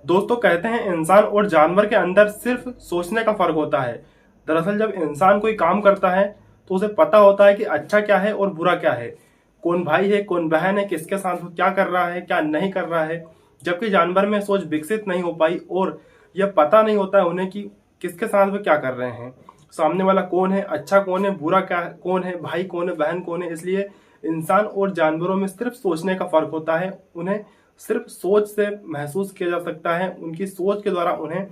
दोस्तों कहते हैं इंसान और जानवर के अंदर सिर्फ सोचने का फर्क होता है। दरअसल जब इंसान कोई काम करता है तो उसे पता होता है कि अच्छा क्या है और बुरा क्या है, कौन भाई है कौन बहन है, किसके साथ वो क्या कर रहा है क्या नहीं कर रहा है। जबकि जानवर में सोच विकसित नहीं हो पाई और यह पता नहीं होता है उन्हें कि किसके साथ वो क्या कर रहे हैं, सामने वाला कौन है, अच्छा कौन है, बुरा क्या कौन है, भाई कौन है, बहन कौन है। इसलिए इंसान और जानवरों में सिर्फ सोचने का फर्क होता है। उन्हें सिर्फ सोच से महसूस किया जा सकता है, उनकी सोच के द्वारा उन्हें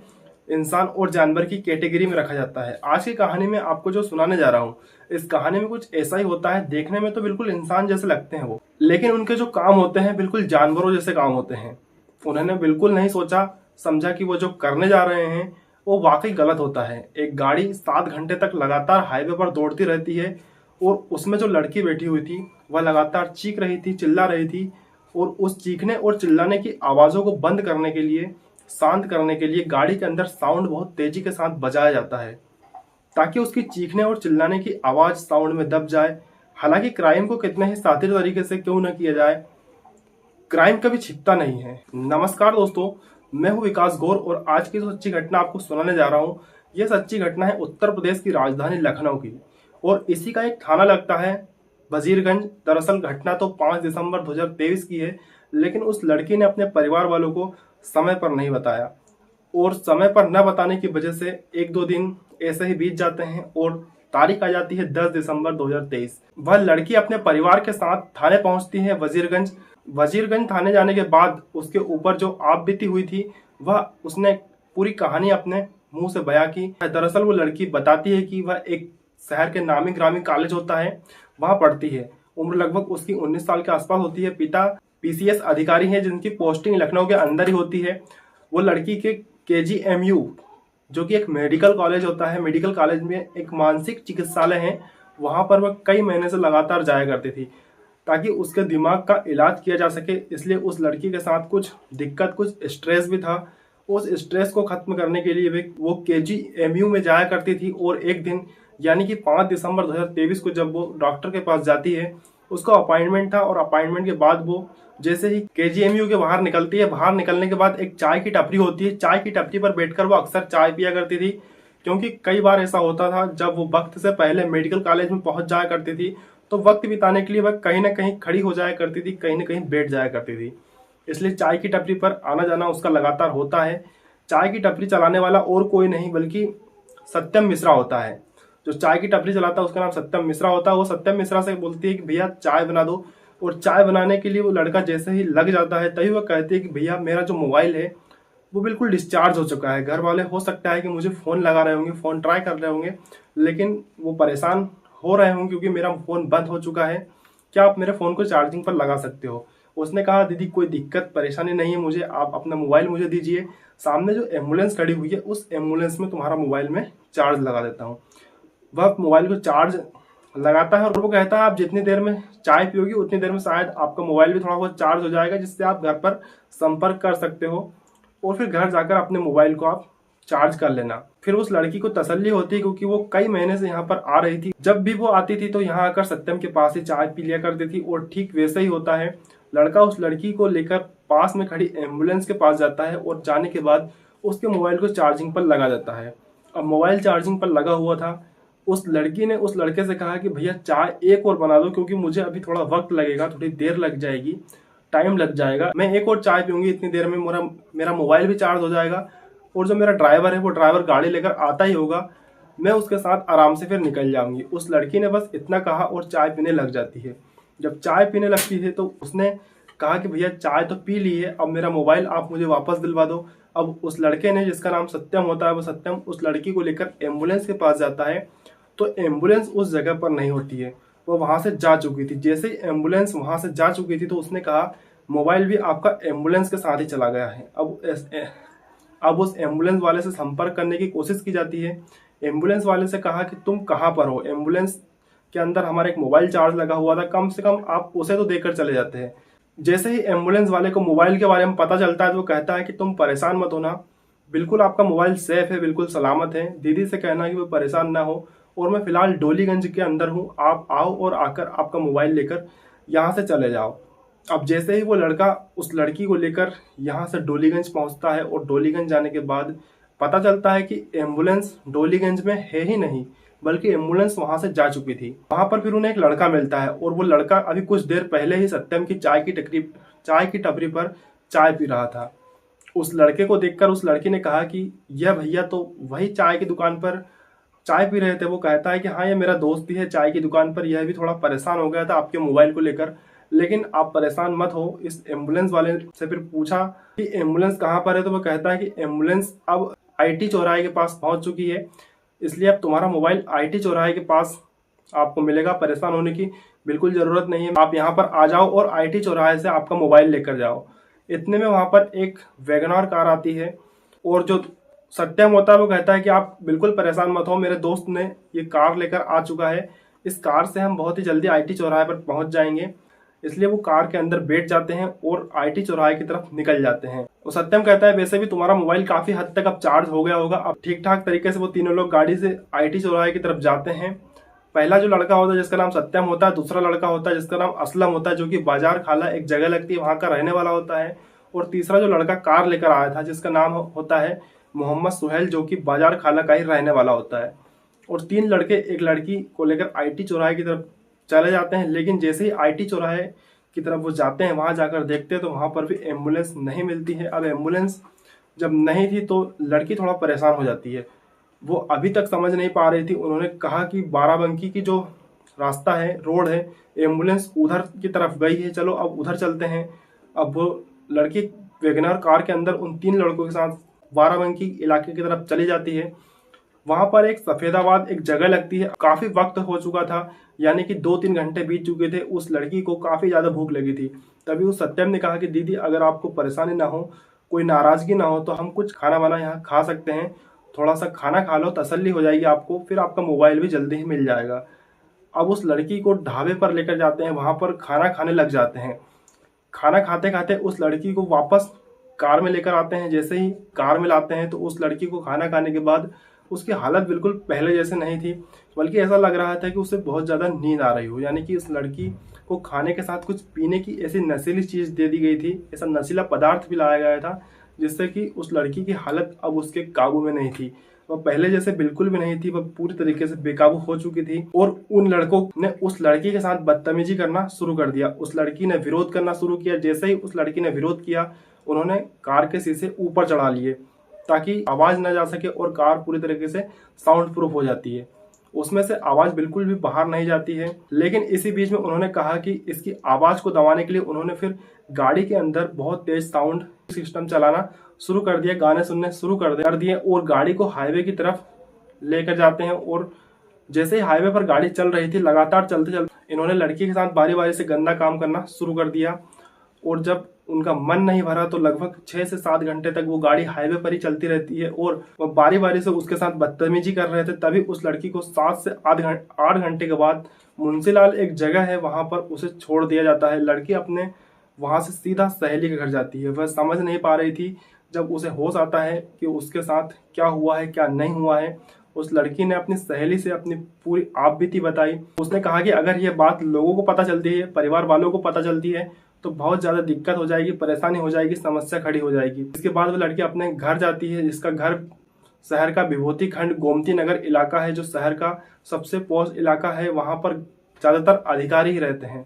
इंसान और जानवर की कैटेगरी में रखा जाता है। आज की कहानी में आपको जो सुनाने जा रहा हूँ, इस कहानी में कुछ ऐसा ही होता है। देखने में तो बिल्कुल इंसान जैसे लगते हैं वो, लेकिन उनके जो काम होते हैं बिल्कुल जानवरों जैसे काम होते हैं। उन्होंने बिल्कुल नहीं सोचा समझा कि वो जो करने जा रहे हैं वो वाकई गलत होता है। एक गाड़ी 7 घंटे तक लगातार हाईवे पर दौड़ती रहती है और उसमें जो लड़की बैठी हुई थी वह लगातार चीख रही थी, चिल्ला रही थी। और उस चीखने और चिल्लाने की आवाज़ों को बंद करने के लिए, शांत करने के लिए गाड़ी के अंदर साउंड बहुत तेजी के साथ बजाया जाता है ताकि उसकी चीखने और चिल्लाने की आवाज़ साउंड में दब जाए। हालांकि क्राइम को कितने ही शातिर तरीके से क्यों न किया जाए, क्राइम कभी छिपता नहीं है। नमस्कार दोस्तों, मैं हूं विकास गौर और आज की जो सच्ची घटना आपको सुनाने जा रहा हूं, यह सच्ची घटना है उत्तर प्रदेश की राजधानी लखनऊ की और इसी का एक थाना लगता है वजीरगंज। दरअसल घटना तो 5 दिसंबर 2023 की है, लेकिन उस लड़की ने अपने परिवार वालों को समय पर नहीं बताया और समय पर न बताने की वजह से 1-2 दिन ऐसे ही बीत जाते हैं और तारीख आ जाती है 10 दिसंबर 2023। वह लड़की अपने परिवार के साथ थाने पहुंचती है वजीरगंज। वजीरगंज थाने जाने के बाद उसके ऊपर जो आप बीती हुई थी वह उसने पूरी कहानी अपने मुंह से बयां की। दरअसल वो लड़की बताती है कि वह एक शहर के नामी ग्रामीण कॉलेज होता है वहां पढ़ती है। उम्र लगभग उसकी 19 साल के आसपास होती है। पिता पीसीएस अधिकारी हैं जिनकी पोस्टिंग लखनऊ के अंदर ही होती है। वो लड़की के केजीएमयू, जो कि एक मेडिकल कॉलेज होता है, मेडिकल कॉलेज में एक मानसिक चिकित्सालय है, वहां पर वह कई महीने से लगातार जाया करती थी ताकि उसके दिमाग का इलाज किया जा सके। इसलिए उस लड़की के साथ कुछ दिक्कत, कुछ स्ट्रेस भी था। उस स्ट्रेस को खत्म करने के लिए वो केजीएमयू में जाया करती थी और एक दिन यानी कि 5 दिसंबर 2023 को जब वो डॉक्टर के पास जाती है, उसका अपॉइंटमेंट था और अपॉइंटमेंट के बाद वो जैसे ही केजीएमयू के बाहर निकलती है, बाहर निकलने के बाद एक चाय की टपरी होती है, चाय की टपरी पर बैठकर वो अक्सर चाय पिया करती थी। क्योंकि कई बार ऐसा होता था जब वो वक्त से पहले मेडिकल कॉलेज में पहुंच जाया करती थी तो वक्त बिताने के लिए वह कहीं ना कहीं खड़ी हो जाया करती थी, कहीं ना कहीं बैठ जाया करती थी। इसलिए चाय की टपरी पर आना जाना उसका लगातार होता है। चाय की टपरी चलाने वाला और कोई नहीं बल्कि सत्यम मिश्रा होता है। जो चाय की टपरी चलाता है उसका नाम सत्यम मिश्रा होता है। वो सत्यम मिश्रा से बोलती है कि भैया चाय बना दो, और चाय बनाने के लिए वो लड़का जैसे ही लग जाता है तभी वह कहती है कि भैया मेरा जो मोबाइल है वो बिल्कुल डिस्चार्ज हो चुका है। घर वाले हो सकता है कि मुझे फ़ोन लगा रहे होंगे, फ़ोन ट्राई कर रहे होंगे, लेकिन वो परेशान हो रहे होंगे क्योंकि मेरा फ़ोन बंद हो चुका है। क्या आप मेरे फ़ोन को चार्जिंग पर लगा सकते हो? उसने कहा दीदी कोई दिक्कत परेशानी नहीं है मुझे, आप अपना मोबाइल मुझे दीजिए, सामने जो एम्बुलेंस खड़ी हुई है उस एम्बुलेंस में तुम्हारा मोबाइल में चार्ज लगा देता हूँ। वह मोबाइल को चार्ज लगाता है और वो कहता है आप जितनी देर में चाय पियोगी उतनी देर में शायद आपका मोबाइल भी थोड़ा बहुत चार्ज हो जाएगा, जिससे आप घर पर संपर्क कर सकते हो और फिर घर जाकर अपने मोबाइल को आप चार्ज कर लेना। फिर उस लड़की को तसल्ली होती है क्योंकि वो कई महीने से यहाँ पर आ रही थी। जब भी वो आती थी तो यहाँ आकर सत्यम के पास ही चाय पी लिया करती थी और ठीक वैसे ही होता है। लड़का उस लड़की को लेकर पास में खड़ी एम्बुलेंस के पास जाता है और जाने के बाद उसके मोबाइल को चार्जिंग पर लगा देता है। अब मोबाइल चार्जिंग पर लगा हुआ था। उस लड़की ने उस लड़के से कहा कि भैया चाय एक और बना दो क्योंकि मुझे अभी थोड़ा वक्त लगेगा, थोड़ी देर लग जाएगी, टाइम लग जाएगा, मैं एक और चाय पीऊंगी, इतनी देर में मेरा मोबाइल भी चार्ज हो जाएगा और जो मेरा ड्राइवर है वो ड्राइवर गाड़ी लेकर आता ही होगा, मैं उसके साथ आराम से फिर निकल जाऊंगी। उस लड़की ने बस इतना कहा और चाय पीने लग जाती है। जब चाय पीने लगती है तो उसने कहा कि भैया चाय तो पी ली है, अब मेरा मोबाइल आप मुझे वापस दिलवा दो। अब उस लड़के ने, जिसका नाम सत्यम होता है, वो सत्यम उस लड़की को लेकर एम्बुलेंस के पास जाता है तो एम्बुलेंस उस जगह पर नहीं होती है, वो वहां से जा चुकी थी। जैसे ही एम्बुलेंस वहां से जा चुकी थी तो उसने कहा मोबाइल भी आपका एम्बुलेंस के साथ ही चला गया है। अब उस एम्बुलेंस वाले से संपर्क करने की कोशिश की जाती है। एम्बुलेंस वाले से कहा कि तुम कहाँ पर हो, एम्बुलेंस के अंदर हमारा एक मोबाइल चार्ज लगा हुआ था, कम से कम आप उसे तो देकर चले जाते हैं। जैसे ही एम्बुलेंस वाले को मोबाइल के बारे में पता चलता है तो वो कहता है कि तुम परेशान मत होना, बिल्कुल आपका मोबाइल सेफ है, बिल्कुल सलामत है, दीदी से कहना कि वो परेशान ना हो और मैं फिलहाल डोलीगंज के अंदर हूँ, आप आओ और आकर आपका मोबाइल लेकर यहाँ से चले जाओ। अब जैसे ही वो लड़का उस लड़की को लेकर यहाँ से डोलीगंज पहुँचता है और डोलीगंज जाने के बाद पता चलता है कि एम्बुलेंस डोलीगंज में है ही नहीं, बल्कि एम्बुलेंस वहां से जा चुकी थी। वहां पर फिर उन्हें एक लड़का मिलता है और वो लड़का अभी कुछ देर पहले ही सत्यम की चाय की टपरी पर चाय पी रहा था। उस लड़के को देखकर उस लड़की ने कहा कि यह भैया तो वही चाय की दुकान पर चाय पी रहे थे। वो कहता है कि हाँ, ये मेरा दोस्त ही है चाय की दुकान पर, यह भी थोड़ा परेशान हो गया था आपके मोबाइल को लेकर, लेकिन आप परेशान मत हो। इस एम्बुलेंस वाले से फिर पूछा कि एम्बुलेंस कहाँ पर है, तो वो कहता है कि एम्बुलेंस अब आईटी चौराहे के पास पहुंच चुकी है, इसलिए अब तुम्हारा मोबाइल आईटी चौराहे के पास आपको मिलेगा। परेशान होने की बिल्कुल जरूरत नहीं है, आप यहाँ पर आ जाओ और आईटी चौराहे से आपका मोबाइल लेकर जाओ। इतने में वहां पर एक वैगनआर कार आती है और जो सत्यम होता है वो कहता है कि आप बिल्कुल परेशान मत हो, मेरे दोस्त ने ये कार लेकर आ चुका है, इस कार से हम बहुत ही जल्दी आईटी चौराहे पर पहुंच जाएंगे। इसलिए वो कार के अंदर बैठ जाते हैं और आईटी चौराहे की तरफ निकल जाते हैं। और सत्यम कहता है वैसे भी तुम्हारा मोबाइल काफी हद तक अब चार्ज हो गया होगा। अब ठीक ठाक तरीके से वो तीनों लोग गाड़ी से आईटी चौराहे की तरफ जाते हैं। पहला जो लड़का होता है जिसका नाम सत्यम होता है, दूसरा लड़का होता है जिसका नाम असलम होता है, जो कि बाजार खाला एक जगह लगती है वहां का रहने वाला होता है, और तीसरा जो लड़का कार लेकर आया था जिसका नाम होता है मोहम्मद सुहेल, जो कि बाजार खाला का ही रहने वाला होता है। और तीन लड़के एक लड़की को लेकर आईटी चौराहे की तरफ चले जाते हैं। लेकिन जैसे ही आईटी चौराहे की तरफ वो जाते हैं, वहां जाकर देखते हैं तो वहां पर भी एम्बुलेंस नहीं मिलती है। अब एम्बुलेंस जब नहीं थी तो लड़की थोड़ा परेशान हो जाती है। वो अभी तक समझ नहीं पा रही थी। उन्होंने कहा कि बाराबंकी की जो रास्ता है, रोड है, एम्बुलेंस उधर की तरफ गई है, चलो अब उधर चलते हैं। अब वो लड़की वैगनआर कार के अंदर उन तीन लड़कों के साथ बाराबंकी इलाके की तरफ चली जाती है। वहां पर एक सफेदाबाद एक जगह लगती है। काफी वक्त हो चुका था, यानी कि 2-3 घंटे बीत चुके थे। उस लड़की को काफी ज्यादा भूख लगी थी। तभी उस सत्यम ने कहा कि दीदी, अगर आपको परेशानी ना हो, कोई नाराजगी ना हो, तो हम कुछ खाना वाना यहाँ खा सकते हैं। थोड़ा सा खाना खा लो, तसल्ली हो जाएगी आपको, फिर आपका मोबाइल भी जल्दी ही मिल जाएगा। अब उस लड़की को ढाबे पर लेकर जाते हैं, वहां पर खाना खाने लग जाते हैं। खाना खाते खाते उस लड़की को वापस कार में लेकर आते हैं। जैसे ही कार में लाते हैं तो उस लड़की को खाना खाने के बाद उसकी हालत बिल्कुल पहले जैसे नहीं थी, बल्कि ऐसा लग रहा था कि उसे बहुत ज़्यादा नींद आ रही हो। यानी कि उस लड़की को खाने के साथ कुछ पीने की ऐसी नशीली चीज़ दे दी गई थी, ऐसा नशीला पदार्थ भी लाया गया था, जिससे कि उस लड़की की हालत अब उसके काबू में नहीं थी। वह पहले जैसे बिल्कुल भी नहीं थी, वह पूरी तरीके से बेकाबू हो चुकी थी। और उन लड़कों ने उस लड़की के साथ बदतमीजी करना शुरू कर दिया। उस लड़की ने विरोध करना शुरू किया। जैसे ही उस लड़की ने विरोध किया, उन्होंने कार के शीशे ऊपर चढ़ा लिए ताकि आवाज न जा सके, और कार पूरी तरीके से साउंड प्रूफ हो जाती है, उसमें से आवाज बिल्कुल भी बाहर नहीं जाती है। लेकिन इसी बीच में उन्होंने कहा कि इसकी आवाज को दबाने के लिए उन्होंने फिर गाड़ी के अंदर बहुत तेज साउंड सिस्टम चलाना शुरू कर दिया, गाने सुनने शुरू कर दिए और गाड़ी को हाईवे की तरफ लेकर जाते हैं। और जैसे ही हाईवे पर गाड़ी चल रही थी, लगातार चलते चलते इन्होंने लड़की के साथ बारी बारी से गंदा काम करना शुरू कर दिया। और जब उनका मन नहीं भरा तो लगभग 6 से 7 घंटे तक वो गाड़ी हाईवे पर ही चलती रहती है और वो बारी बारी से उसके साथ बदतमीजी कर रहे थे। तभी उस लड़की को 7 से 8 घंटे के बाद मुंशीलाल एक जगह है, वहां पर उसे छोड़ दिया जाता है। लड़की अपने वहां से सीधा सहेली के घर जाती है। वह समझ नहीं पा रही थी जब उसे होश आता है कि उसके साथ क्या हुआ है क्या नहीं हुआ है। उस लड़की ने अपनी सहेली से अपनी पूरी आपबीती बताई। उसने कहा कि अगर ये बात लोगों को पता चलती है, परिवार वालों को पता चलती है, तो बहुत ज़्यादा दिक्कत हो जाएगी, परेशानी हो जाएगी, समस्या खड़ी हो जाएगी। इसके बाद वो लड़की अपने घर जाती है, जिसका घर शहर का विभूति खंड गोमती नगर इलाका है, जो शहर का सबसे पॉश इलाका है। वहाँ पर ज़्यादातर अधिकारी ही रहते हैं।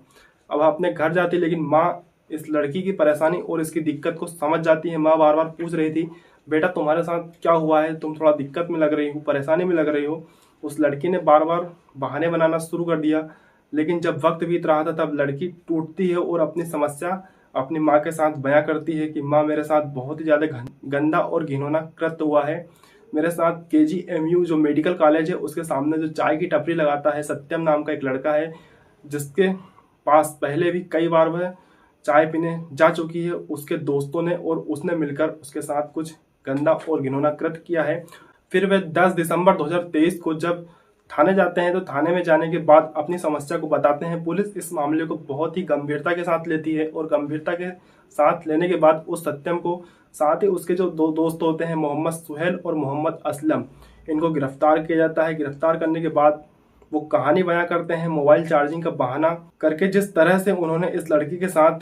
अब अपने घर जाती है, लेकिन माँ इस लड़की की परेशानी और इसकी दिक्कत को समझ जाती है। माँ बार बार पूछ रही थी, बेटा तुम्हारे साथ क्या हुआ है, तुम थोड़ा दिक्कत में लग रही हो, परेशानी में लग रही हो। उस लड़की ने बार बार बहाने बनाना शुरू कर दिया। लेकिन जब वक्त बीत रहा था तब लड़की टूटती है और अपनी समस्या अपनी माँ के साथ बयां करती है कि माँ, मेरे साथ बहुत ही ज़्यादा गंदा और घिनौना कृत्य हुआ है। मेरे साथ KGMU जो मेडिकल कॉलेज है उसके सामने जो चाय की टपरी लगाता है, सत्यम नाम का एक लड़का है, जिसके पास पहले भी कई बार वह चाय पीने जा चुकी है। उसके दोस्तों ने और उसने मिलकर उसके साथ कुछ गंदा और घिनौना कृत्य किया है। फिर वे 10 दिसंबर 2023 को जब थाने जाते हैं तो थाने में जाने के बाद अपनी समस्या को बताते हैं। पुलिस इस मामले को बहुत ही गंभीरता के साथ लेती है और गंभीरता के साथ लेने के बाद उस सत्यम को, साथ ही उसके जो 2 दोस्त होते हैं, मोहम्मद सुहेल और मोहम्मद असलम, इनको गिरफ्तार किया जाता है। गिरफ्तार करने के बाद वो कहानी बयां करते हैं मोबाइल चार्जिंग का बहाना करके, जिस तरह से उन्होंने इस लड़की के साथ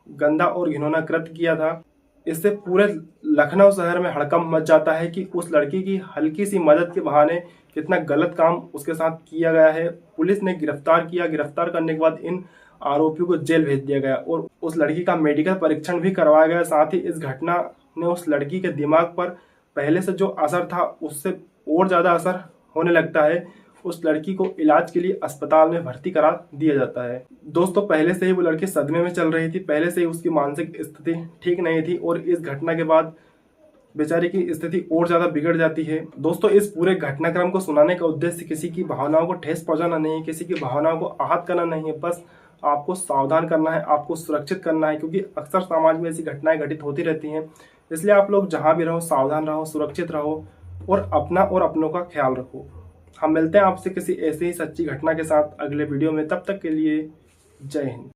गंदा और घिनौना कृत्य किया था। इससे पूरे लखनऊ शहर में हड़कंप मच जाता है कि उस लड़की की हल्की सी मदद के बहाने कितना गलत काम उसके साथ किया गया है। पुलिस ने गिरफ्तार किया, गिरफ्तार करने के बाद इन आरोपियों को जेल भेज दिया गया और उस लड़की का मेडिकल परीक्षण भी करवाया गया। साथ ही इस घटना ने उस लड़की के दिमाग पर पहले से जो असर था उससे और ज़्यादा असर होने लगता है। उस लड़की को इलाज के लिए अस्पताल में भर्ती करा दिया जाता है। दोस्तों, पहले से ही वो लड़की सदमे में चल रही थी, पहले से ही उसकी मानसिक स्थिति ठीक नहीं थी और इस घटना के बाद बेचारी की स्थिति और ज़्यादा बिगड़ जाती है। दोस्तों, इस पूरे घटनाक्रम को सुनाने का उद्देश्य किसी की भावनाओं को ठेस पहुंचाना नहीं है, किसी की भावनाओं को आहत करना नहीं है, बस आपको सावधान करना है, आपको सुरक्षित करना है, क्योंकि अक्सर समाज में ऐसी घटनाएं घटित होती रहती हैं। इसलिए आप लोग जहां भी रहो सावधान रहो, सुरक्षित रहो और अपना और अपनों का ख्याल रखो। हम मिलते हैं आपसे किसी ऐसी ही सच्ची घटना के साथ अगले वीडियो में। तब तक के लिए जय हिंद।